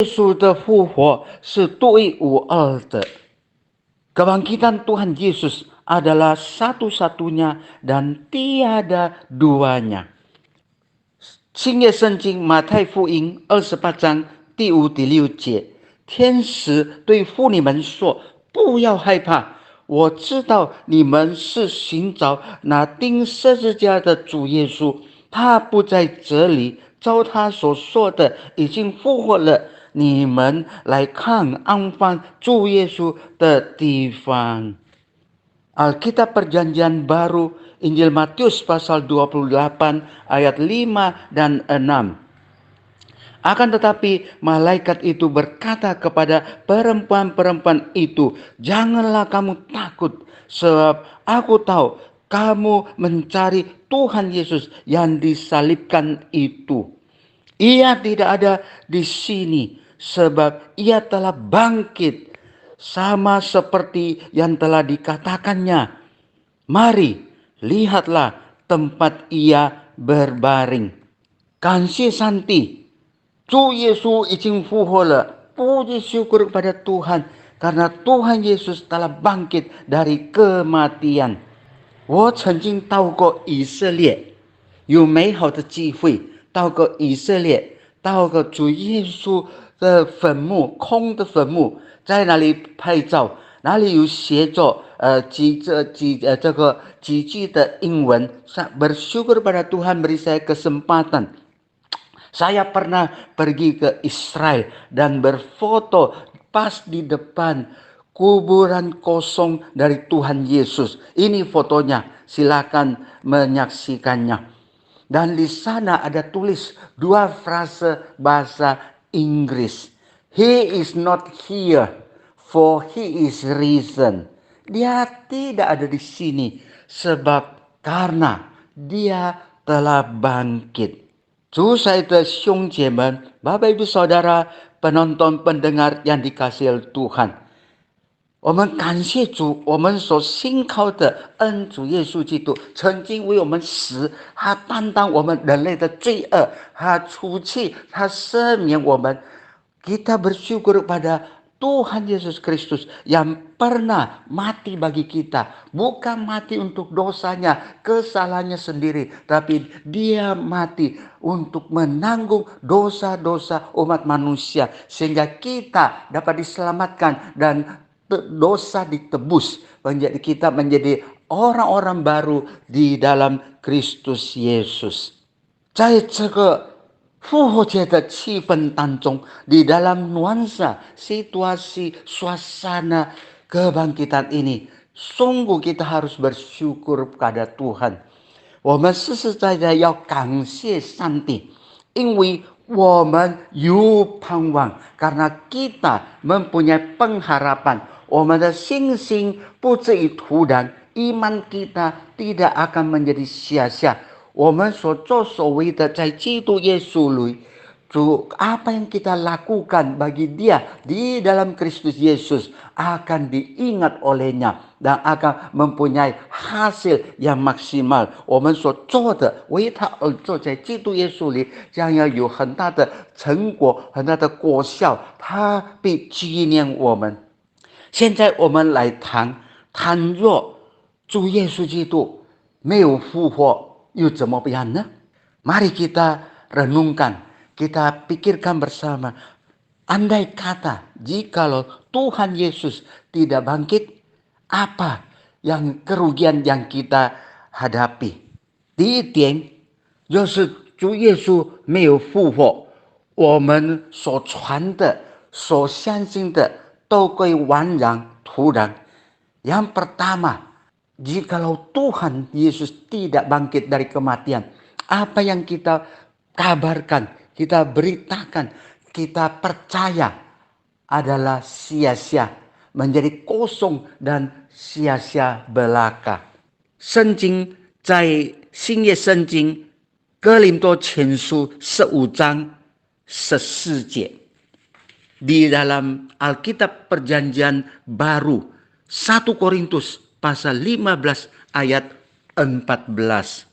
Yesus 的复活是独一无二的。Kebangkitan Tuhan Yesus adalah satu-satunya dan tiada duanya. 新约圣经马太福音28章第5、第6节，天使对妇女们说：“不要害怕，我知道你们是寻找那钉十字架的主耶稣，他不在这里，照他所说的已经复活了。你们来看安放主耶稣的地方。” Alkitab Perjanjian Baru, Injil Matius pasal 28 ayat 5 dan 6. Akan tetapi malaikat itu berkata kepada perempuan-perempuan itu, "Janganlah kamu takut, sebab aku tahu kamu mencari Tuhan Yesus yang disalibkan itu. Ia tidak ada di sini, sebab ia telah bangkit, sama seperti yang telah dikatakannya. Mari, lihatlah tempat ia berbaring." 感谢上帝，主耶稣已经复活了，puji syukur kepada Tuhan karena Tuhan Yesus telah bangkit dari kematian. 我曾经到过以色列，有美好的机会到过以色列，到过主耶稣的坟墓，空的坟墓，在那里拍照，哪里有写着几句的英文。Bersyukur pada Tuhan beri saya kesempatan. Saya pernah pergi ke Israel dan berfoto pas di depan kuburan kosong dari Tuhan Yesus. Ini fotonya, silakan menyaksikannya. Dan di sana ada tulis dua frase bahasa Inggris. He is not here, for he is risen. Dia tidak ada di sini sebab karena dia telah bangkit. 主saya的兄姐们、Bapak Ibu Saudara, penonton pendengar yang dikasihi Tuhan，我们感谢主，我们所信靠的恩主耶稣基督曾经为我们死，他担当我们人类的罪恶，他出去，他赦免我们。Kita bersyukur pada Tuhan Yesus Kristus yang pernah mati bagi kita. Bukan mati untuk dosanya, kesalahannya sendiri, tapi dia mati untuk menanggung dosa-dosa umat manusia, sehingga kita dapat diselamatkan dan dosa ditebus, menjadi kita menjadi orang-orang baru di dalam Kristus Yesus. 在这个复活节的气氛当中，di dalam nuansa situasi suasana kebangkitan ini, sungguh kita harus bersyukur kepada Tuhan. 我们实实在在要感谢上帝，因为我们有盼望，karena kita mempunyai pengharapan. 我们的信心不至于徒然， iman kita tidak akan menjadi sia-sia. 我们所作所为的在基督耶稣里，主 apa yang kita lakukan bagi dia di dalam Kristus Yesus akan diingat olehnya dan akan mempunyai hasil yang maksimal. 我们所做的为他而做，在基督耶稣里将要有很大的成果，很大的果效，他必纪念我们。现在我们来谈，倘若主耶稣基督没有复活，又怎么样呢？ Mari kita renungkan, kita pikirkan bersama. Andai kata jikalau Tuhan Yesus tidak bangkit, apa yang kerugian yang kita hadapi? 第一点就是主耶稣没有复活，我们所传的、所相信的都会枉然徒然。Yang pertama, jikalau Tuhan Yesus tidak bangkit dari kematian, apa yang kita kabarkan, kita beritakan, kita percaya adalah sia-sia, menjadi kosong dan sia-sia belaka. 圣经在新约圣经哥林多前书15章14节. Di dalam Alkitab Perjanjian Baru 1 Korintus pasal 15 ayat 14.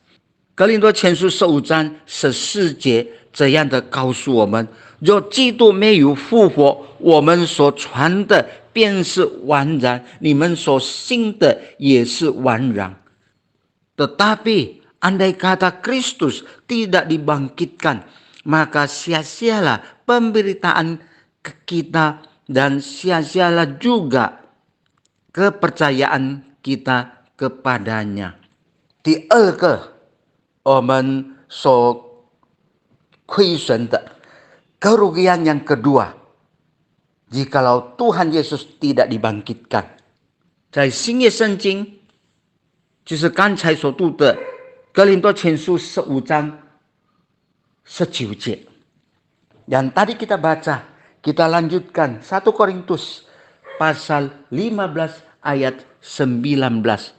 哥林多前书15章14节这样的告诉我们，若基督没有复活，我们所传的便是枉然，你们所信的也是枉然。Tetapi andai kata Kristus tidak dibangkitkan, maka sia-sialah pemberitaan kita dan sia-sialah juga kepercayaan kita kepadanya. 第二个我们所亏损的 kerugian yang kedua, jikalau Tuhan Yesus tidak dibangkitkan. 在新约圣经就是刚才所读的哥林多前书15章19节. Dan tadi kita baca, kita lanjutkan 1 Korintus pasal 15 ayat 19.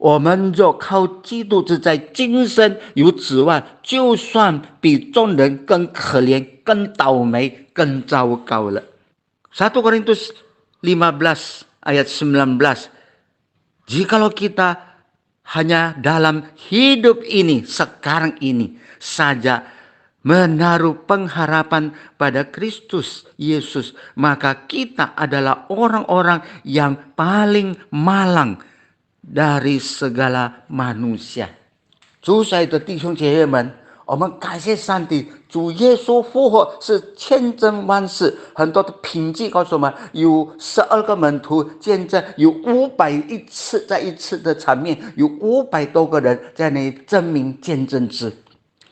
我们若靠基督只在今生有指望，就算比众人更可怜、更倒霉、更糟糕了。1 Korintus 15 ayat 19. Jikalau kita hanya dalam hidup ini, sekarang ini saja menaruh pengharapan pada Kristus Yesus, maka kita adalah orang-orang yang paling malang dari segala manusia. 主爱的弟兄姐妹们，我们感谢上帝，主耶稣复活是千真万实。很多的凭据告诉我们，有12个门徒见证，有500一次再一次的场面，有500多个人在那里证明见证之。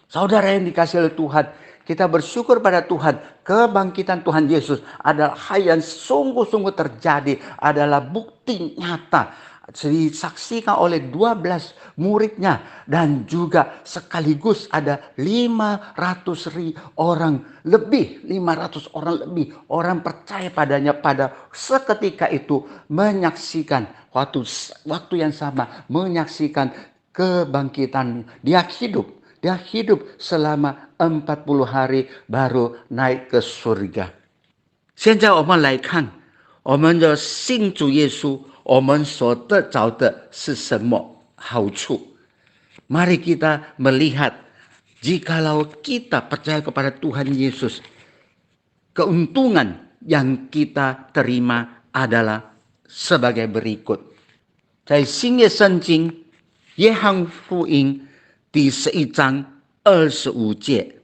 Saudara yang dikasihi oleh Tuhan, kita bersyukur pada Tuhan, kebangkitan Tuhan Yesus adalah hal yang sungguh-sungguh terjadi, adalah bukti nyata disaksikan oleh 12 muridnya, dan juga sekaligus ada 500 orang lebih orang percaya padanya pada seketika itu, menyaksikan waktu yang sama, menyaksikan kebangkitan. Dia hidup selama 40 hari baru naik ke surga. 现在我们来看，我们的信主耶稣，我们所得着的是什么好处？ Mari kita melihat, jikalau kita percaya kepada Tuhan Yesus, keuntungan yang kita terima adalah sebagai berikut. 在新约圣经约翰福音第11章25节，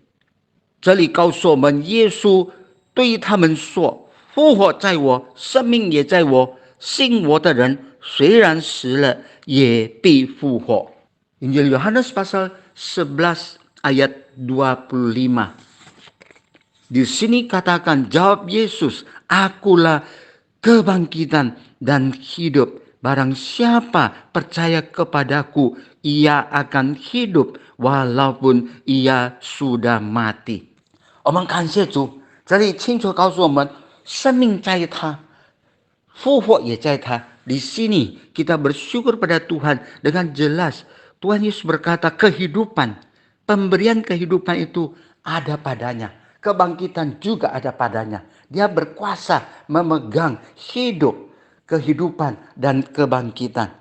这里告诉我们，耶稣对他们说：“复活在我，生命也在我。信我的人，虽然死了，也必复活。” Injil Yohanes pasal 11 ayat 25. Di sini katakan, jawab Yesus, akulah kebangkitan dan hidup. Barang siapa percaya kepadaku, ia akan hidup walaupun ia sudah mati. 我们感谢主，这里清楚告诉我们，生命在他，复活也在他。Di sini kita bersyukur pada Tuhan dengan jelas. Tuhan Yesus berkata, kehidupan, pemberian kehidupan itu ada padanya. Kebangkitan juga ada padanya. Dia berkuasa memegang hidup, kehidupan, dan kebangkitan.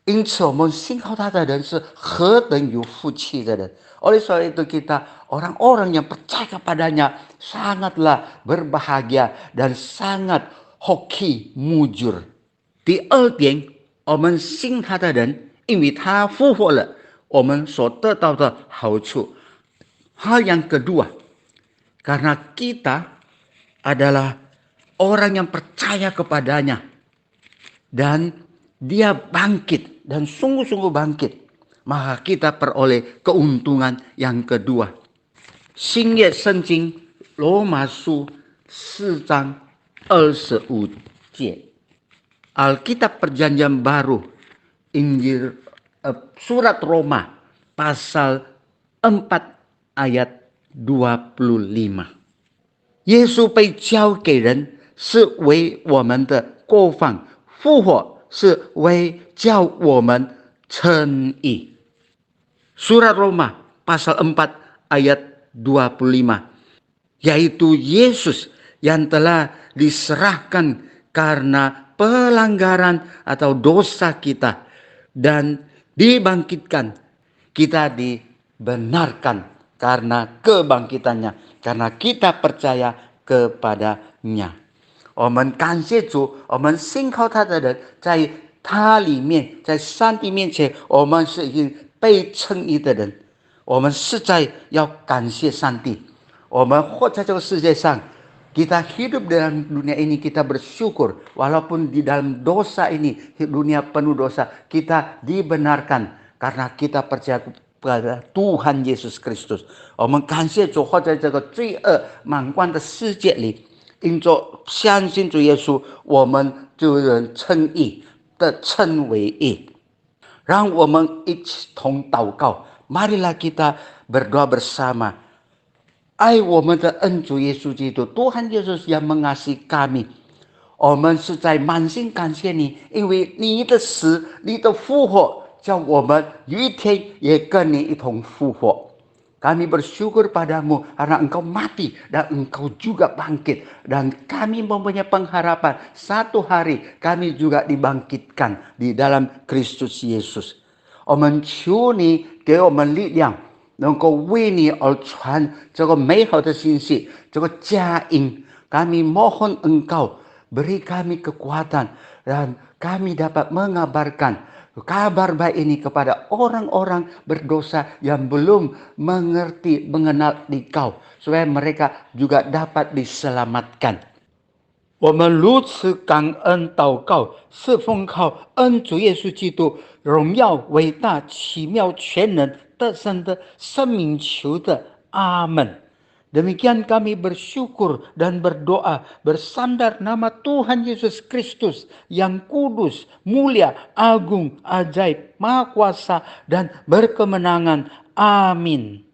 因此我们信靠他的人是何等有福气的人。Oleh sebab itu kita, orang-orang yang percaya kepadanya sangatlah berbahagia dan sangat hoki mujur. 第二点，我们信他的人，因为他复活了，我们所得到的好处。Hal yang kedua, karena kita adalah orang yang percaya kepadanya dan dia bangkit dan sungguh-sungguh bangkit, maka kita peroleh keuntungan yang kedua. 新约圣经罗马书4章25节， Alkitab Perjanjian Baru, Injil surat Roma pasal 4 ayat 25. 耶稣被交给人，是为我们的过犯；复活是为叫我们称义。 Surat Roma pasal 4 ayat 25, yaitu Yesus yang telah diserahkan karena pelanggaran atau dosa kita dan dibangkitkan, kita dibenarkan karena kebangkitannya, karena kita percaya kepadanya。我们感谢主，我们信靠他的人，在他里面，在上帝面前，我们是已经被称义的人。我们实在要感谢上帝。我们活在这个世界上，kita hidup dalam dunia ini, kita bersyukur. Walaupun di dalam dosa ini, dunia penuh dosa, kita dibenarkan karena kita percaya kepada Tuhan Yesus Kristus。我们感谢主，活在这个罪恶满贯的世界里，因着相信主耶稣，我们就能称义的称为义。让我们一起同祷告。Marilah kita berdoa bersama. 爱我们的恩主耶稣基督，Tuhan Yesus yang mengasihi kami。我们是在满心感谢你，因为你的死，你的复活，叫我们有一天也跟你一同复活。Kami bersyukur padamu karena engkau mati dan engkau juga bangkit. Dan kami mempunyai pengharapan satu hari kami juga dibangkitkan di dalam Kristus Yesus。我们求你给我们力量，能够为你而传这个美好的信息，这个佳音。Kami mohon engkau beri kami kekuatan dan kami dapat mengabarkan kabar baik ini kepada orang-orang berdosa yang belum mengerti, mengenal Engkau, supaya mereka juga dapat diselamatkan。我们如此感恩祷告，是奉靠恩主耶稣基督荣耀、伟大、奇妙、全能、得胜的生命求的，阿门。Demikian kami bersyukur dan berdoa bersandar nama Tuhan Yesus Kristus yang kudus, mulia, agung, ajaib, maha kuasa, dan berkemenangan. Amin.